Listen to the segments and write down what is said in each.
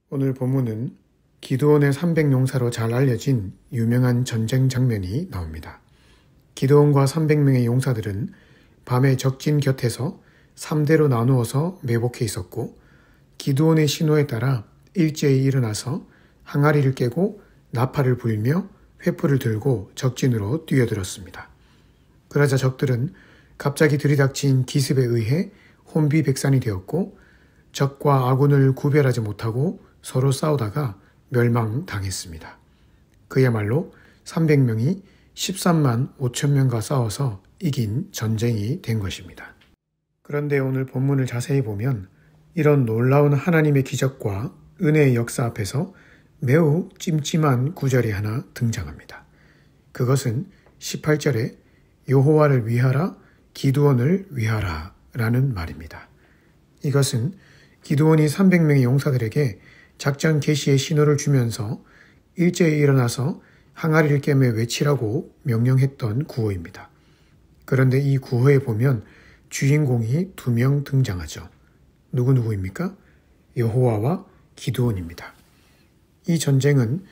오늘 본문은 기드온의 300용사로 잘 알려진 유명한 전쟁 장면이 나옵니다. 기드온과 300명의 용사들은 밤에 적진 곁에서 3대로 나누어서 매복해 있었고, 기드온의 신호에 따라 일제히 일어나서 항아리를 깨고 나팔을 불며 횃불을 들고 적진으로 뛰어들었습니다. 그러자 적들은 갑자기 들이닥친 기습에 의해 혼비백산이 되었고, 적과 아군을 구별하지 못하고 서로 싸우다가 멸망당했습니다. 그야말로 300명이 13만 5천 명과 싸워서 이긴 전쟁이 된 것입니다. 그런데 오늘 본문을 자세히 보면 이런 놀라운 하나님의 기적과 은혜의 역사 앞에서 매우 찜찜한 구절이 하나 등장합니다. 그것은 18절에 여호와를 위하라, 기드온을 위하라 라는 말입니다. 이것은 기드온이 300명의 용사들에게 작전 개시의 신호를 주면서 일제히 일어나서 항아리를 깨매 외치라고 명령했던 구호입니다. 그런데 이 구호에 보면 주인공이 2명 등장하죠. 누구입니까? 여호와와 기드온입니다. 이 전쟁은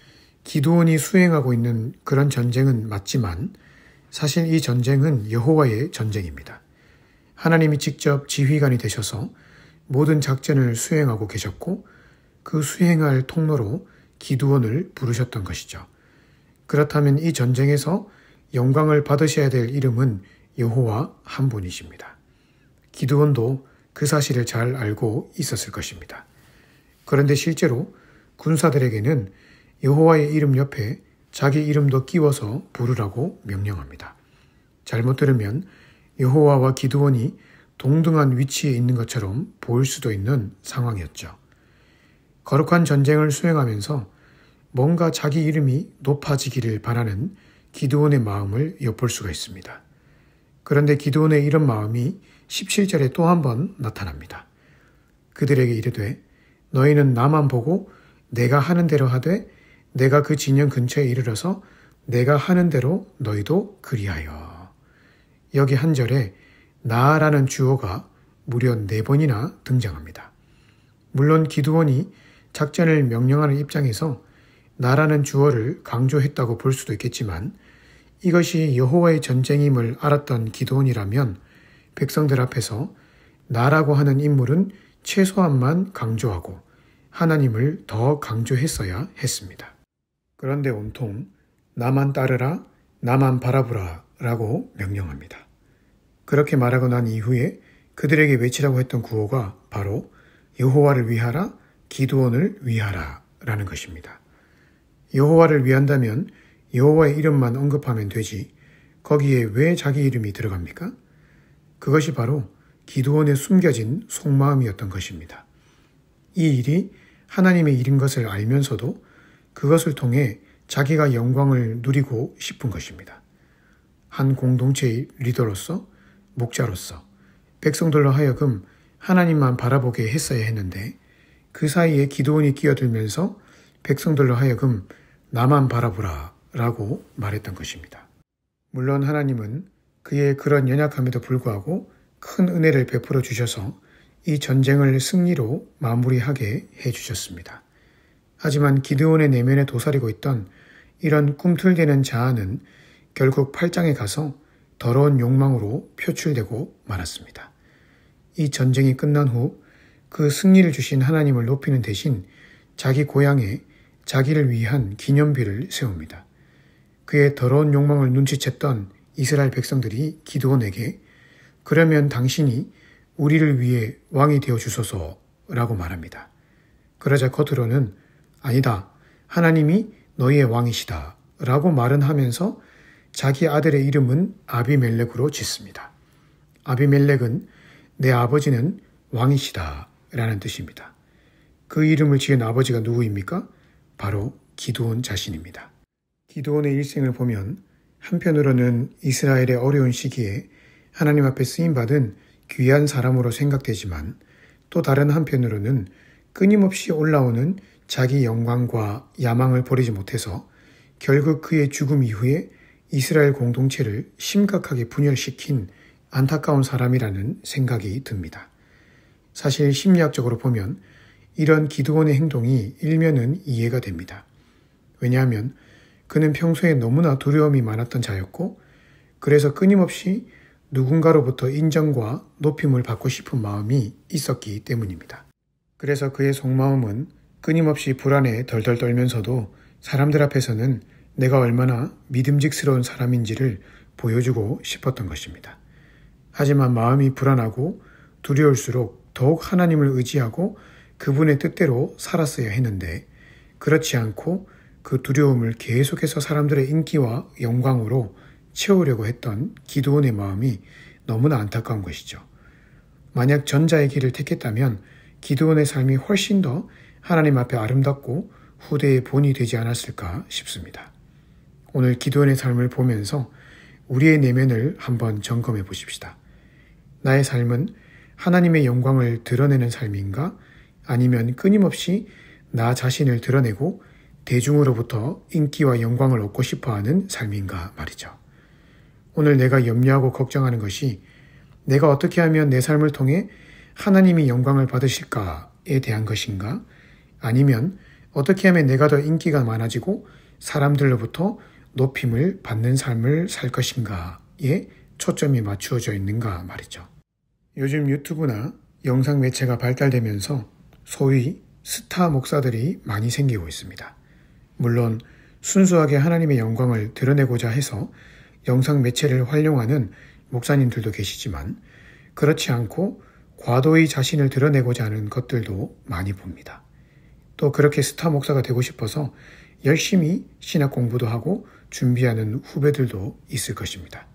기드온이 수행하고 있는 그런 전쟁은 맞지만 사실 이 전쟁은 여호와의 전쟁입니다. 하나님이 직접 지휘관이 되셔서 모든 작전을 수행하고 계셨고 그 수행할 통로로 기드온을 부르셨던 것이죠. 그렇다면 이 전쟁에서 영광을 받으셔야 될 이름은 여호와 한 분이십니다. 기드온도 그 사실을 잘 알고 있었을 것입니다. 그런데 실제로 군사들에게는 여호와의 이름 옆에 자기 이름도 끼워서 부르라고 명령합니다. 잘못 들으면 여호와와 기드온이 동등한 위치에 있는 것처럼 보일 수도 있는 상황이었죠. 거룩한 전쟁을 수행하면서 뭔가 자기 이름이 높아지기를 바라는 기드온의 마음을 엿볼 수가 있습니다. 그런데 기드온의 이런 마음이 17절에 또 한 번 나타납니다. 그들에게 이르되 너희는 나만 보고 내가 하는 대로 하되 내가 그 진영 근처에 이르러서 내가 하는 대로 너희도 그리하여. 여기 한 절에 나라는 주어가 무려 4번이나 등장합니다. 물론 기드온이 작전을 명령하는 입장에서 나라는 주어를 강조했다고 볼 수도 있겠지만 이것이 여호와의 전쟁임을 알았던 기드온이라면 백성들 앞에서 나라고 하는 인물은 최소한만 강조하고 하나님을 더 강조했어야 했습니다. 그런데 온통 나만 따르라, 나만 바라보라 라고 명령합니다. 그렇게 말하고 난 이후에 그들에게 외치라고 했던 구호가 바로 여호와를 위하라, 기드온을 위하라 라는 것입니다. 여호와를 위한다면 여호와의 이름만 언급하면 되지 거기에 왜 자기 이름이 들어갑니까? 그것이 바로 기드온의 숨겨진 속마음이었던 것입니다. 이 일이 하나님의 일인 것을 알면서도 그것을 통해 자기가 영광을 누리고 싶은 것입니다. 한 공동체의 리더로서, 목자로서 백성들로 하여금 하나님만 바라보게 했어야 했는데 그 사이에 기드온이 끼어들면서 백성들로 하여금 나만 바라보라 라고 말했던 것입니다. 물론 하나님은 그의 그런 연약함에도 불구하고 큰 은혜를 베풀어 주셔서 이 전쟁을 승리로 마무리하게 해주셨습니다. 하지만 기드온의 내면에 도사리고 있던 이런 꿈틀대는 자아는 결국 8장에 가서 더러운 욕망으로 표출되고 말았습니다. 이 전쟁이 끝난 후 그 승리를 주신 하나님을 높이는 대신 자기 고향에 자기를 위한 기념비를 세웁니다. 그의 더러운 욕망을 눈치챘던 이스라엘 백성들이 기드온에게 그러면 당신이 우리를 위해 왕이 되어 주소서라고 말합니다. 그러자 겉으로는 아니다, 하나님이 너희의 왕이시다 라고 말은 하면서 자기 아들의 이름은 아비멜렉으로 짓습니다. 아비멜렉은 내 아버지는 왕이시다 라는 뜻입니다. 그 이름을 지은 아버지가 누구입니까? 바로 기드온 자신입니다. 기드온의 일생을 보면 한편으로는 이스라엘의 어려운 시기에 하나님 앞에 쓰임받은 귀한 사람으로 생각되지만 또 다른 한편으로는 끊임없이 올라오는 자기 영광과 야망을 버리지 못해서 결국 그의 죽음 이후에 이스라엘 공동체를 심각하게 분열시킨 안타까운 사람이라는 생각이 듭니다. 사실 심리학적으로 보면 이런 기드온의 행동이 일면은 이해가 됩니다. 왜냐하면 그는 평소에 너무나 두려움이 많았던 자였고 그래서 끊임없이 누군가로부터 인정과 높임을 받고 싶은 마음이 있었기 때문입니다. 그래서 그의 속마음은 끊임없이 불안에 덜덜 떨면서도 사람들 앞에서는 내가 얼마나 믿음직스러운 사람인지를 보여주고 싶었던 것입니다. 하지만 마음이 불안하고 두려울수록 더욱 하나님을 의지하고 그분의 뜻대로 살았어야 했는데 그렇지 않고 그 두려움을 계속해서 사람들의 인기와 영광으로 채우려고 했던 기드온의 마음이 너무나 안타까운 것이죠. 만약 전자의 길을 택했다면 기드온의 삶이 훨씬 더 하나님 앞에 아름답고 후대의 본이 되지 않았을까 싶습니다. 오늘 기드온의 삶을 보면서 우리의 내면을 한번 점검해 보십시다. 나의 삶은 하나님의 영광을 드러내는 삶인가? 아니면 끊임없이 나 자신을 드러내고 대중으로부터 인기와 영광을 얻고 싶어하는 삶인가 말이죠. 오늘 내가 염려하고 걱정하는 것이 내가 어떻게 하면 내 삶을 통해 하나님이 영광을 받으실까에 대한 것인가? 아니면 어떻게 하면 내가 더 인기가 많아지고 사람들로부터 높임을 받는 삶을 살 것인가에 초점이 맞추어져 있는가 말이죠. 요즘 유튜브나 영상 매체가 발달되면서 소위 스타 목사들이 많이 생기고 있습니다. 물론 순수하게 하나님의 영광을 드러내고자 해서 영상 매체를 활용하는 목사님들도 계시지만 그렇지 않고 과도히 자신을 드러내고자 하는 것들도 많이 봅니다. 또 그렇게 스타 목사가 되고 싶어서 열심히 신학 공부도 하고 준비하는 후배들도 있을 것입니다.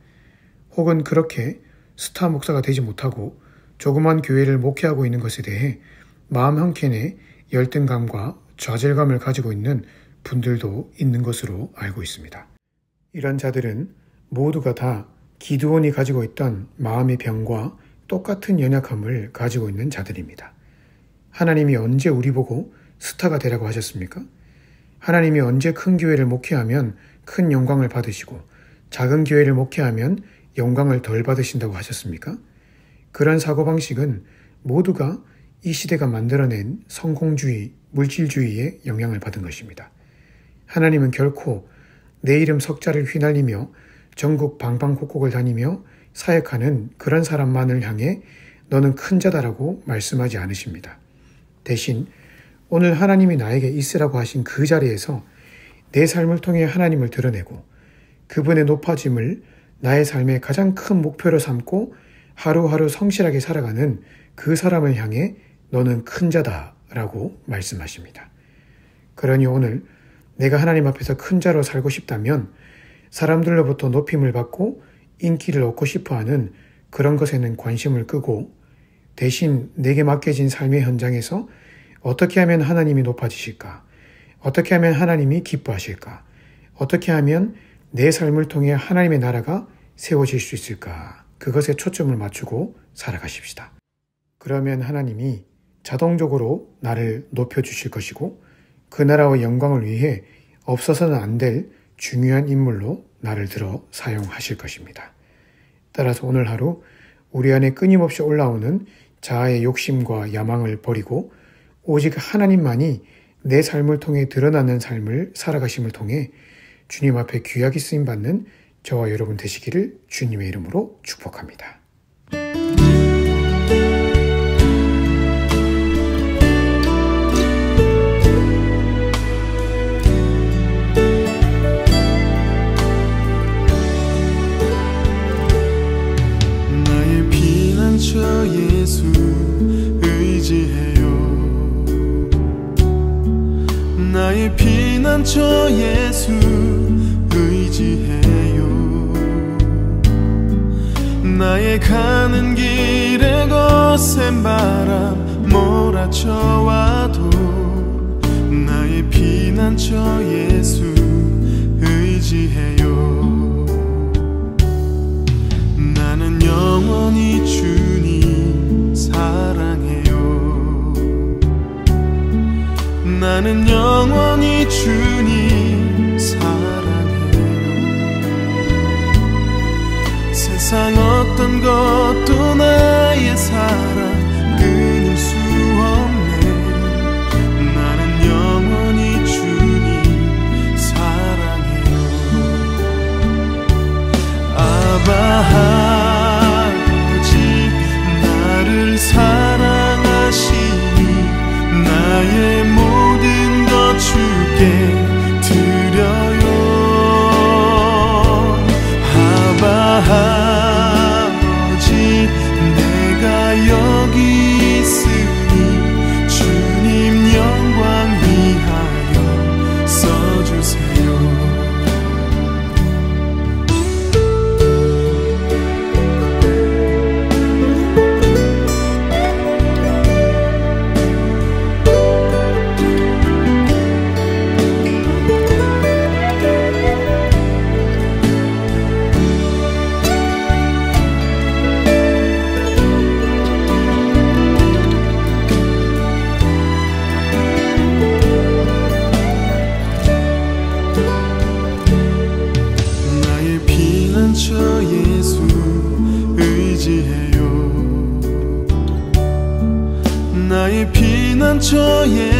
혹은 그렇게 스타 목사가 되지 못하고 조그만 교회를 목회하고 있는 것에 대해 마음 한켠에 열등감과 좌절감을 가지고 있는 분들도 있는 것으로 알고 있습니다. 이런 자들은 모두가 다 기드온이 가지고 있던 마음의 병과 똑같은 연약함을 가지고 있는 자들입니다. 하나님이 언제 우리 보고 스타가 되라고 하셨습니까? 하나님이 언제 큰 교회를 목회하면 큰 영광을 받으시고 작은 교회를 목회하면 영광을 덜 받으신다고 하셨습니까? 그런 사고방식은 모두가 이 시대가 만들어낸 성공주의, 물질주의에 영향을 받은 것입니다. 하나님은 결코 내 이름 석자를 휘날리며 전국 방방곡곡을 다니며 사역하는 그런 사람만을 향해 너는 큰 자다라고 말씀하지 않으십니다. 대신 오늘 하나님이 나에게 있으라고 하신 그 자리에서 내 삶을 통해 하나님을 드러내고 그분의 높아짐을 나의 삶의 가장 큰 목표로 삼고 하루하루 성실하게 살아가는 그 사람을 향해 너는 큰 자다라고 말씀하십니다. 그러니 오늘 내가 하나님 앞에서 큰 자로 살고 싶다면 사람들로부터 높임을 받고 인기를 얻고 싶어하는 그런 것에는 관심을 끄고 대신 내게 맡겨진 삶의 현장에서 어떻게 하면 하나님이 높아지실까? 어떻게 하면 하나님이 기뻐하실까? 어떻게 하면 내 삶을 통해 하나님의 나라가 세워질 수 있을까? 그것에 초점을 맞추고 살아가십시다. 그러면 하나님이 자동적으로 나를 높여주실 것이고 그 나라와 영광을 위해 없어서는 안 될 중요한 인물로 나를 들어 사용하실 것입니다. 따라서 오늘 하루 우리 안에 끊임없이 올라오는 자아의 욕심과 야망을 버리고 오직 하나님만이 내 삶을 통해 드러나는 삶을 살아가심을 통해 주님 앞에 귀하게 쓰임받는 저와 여러분 되시기를 주님의 이름으로 축복합니다. 나의 피난처 예수 의지해요. 나의 피난처 예수 의지해요. 나의 가는 길에 거센 바람 몰아쳐와도 나의 피난처 예수 의지해요. 나는 영원히 주님 사랑해요. 나는 영원히 주님 사랑해요. 세상 어떤 것도 나의 사랑 끊을 수 없네.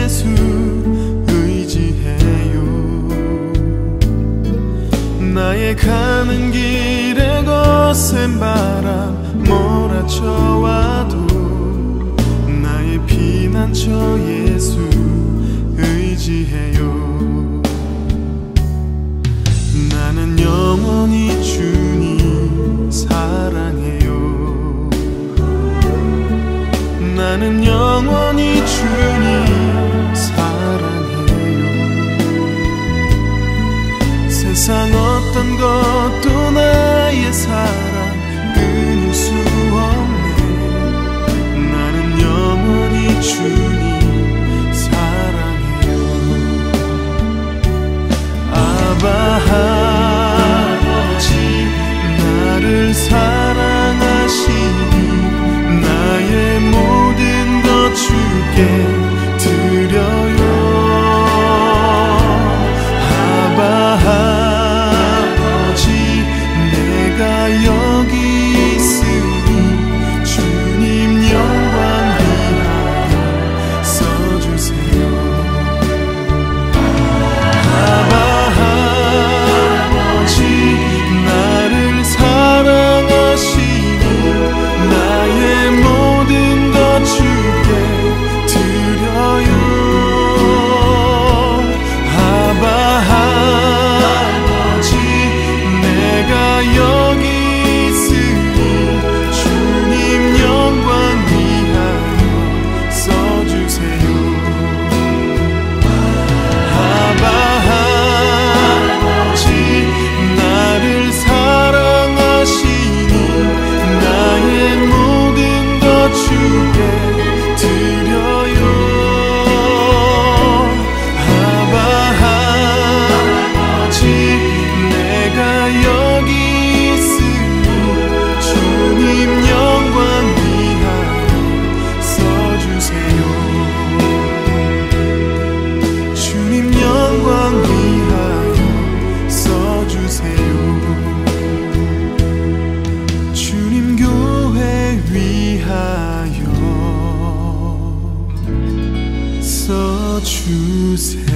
예수 의지해요. 나의 가는 길에 거센 바람 몰아쳐와도 나의 피난처 예수 의지해요. 나는 영원히 주님 사랑해요. 나는 영원히 주님 사랑해요. 세상 어떤 것도 나의 사랑 끊을 수 없네. 나는 영원히 주님 사랑해요. 아바 아버지 나를 사랑하시니 나의 모든 것 주께 드려요. 아바 아버지 내가 여기 있으니 주님 영광 위하여 써주세요. 아바 아버지 나를 사랑하시니 나의 모든 것 주께 드려요. 아바 아버지 내가 여기 있으니 주님 영광 위하여 써주세요. 아바 아버지 나를 사랑하시니 나의 모든 것 주께 드려요. 아바 아버지 내가 여기 있으니 주님 영광 위하여 써주세요. 주님 영광 위하여 써주세요. 주님 교회 위하여 써주세요.